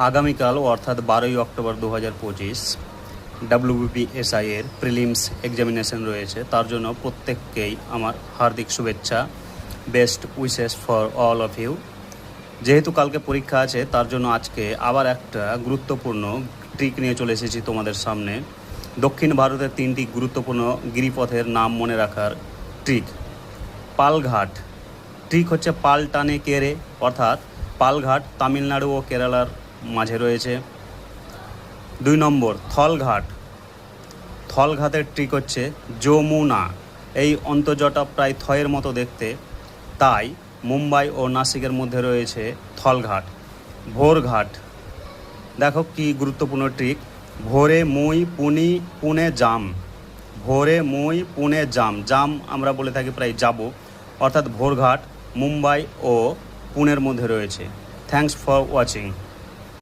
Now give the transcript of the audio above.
আগামীকাল অর্থাৎ 12ই অক্টোবর 2025 WBPSI এর প্রিলিমস এক্সামিনেশন রয়েছে। তার জন্য প্রত্যেককেই আমার হার্দিক শুভেচ্ছা, best wishes for all of you. যেহেতু কালকে পরীক্ষা আছে, তার জন্য আজকে আবার একটা গুরুত্বপূর্ণ ট্রিক নিয়ে চলে এসেছি তোমাদের সামনে। দক্ষিণ ভারতের 3টি গুরুত্বপূর্ণ গিরিপথের নাম মনে রাখার ট্রিক। পালঘাট, ট্রিক হচ্ছে পাল টানে কেরে, অর্থাৎ পালঘাট তামিলনাড়ু ও কেরালার মাঝে রয়েছে। 2 নম্বর থলঘাট, থলঘাটের ট্রিক হচ্ছে যমুনা। এই অন্তর্জটা প্রায় থয়ের মতো দেখতে, তাই মুম্বাই ও নাসিকের মধ্যে রয়েছে থলঘাট। ভোরঘাট, দেখো কি গুরুত্বপূর্ণ ট্রিক। ভোরে মুই পুনে জাম, ভোরে মুই পুনে জাম, জাম আমরা বলে থাকি প্রায় যাব, অর্থাৎ ভোরঘাট মুম্বাই ও পুনের মধ্যে রয়েছে। Thanks for watching.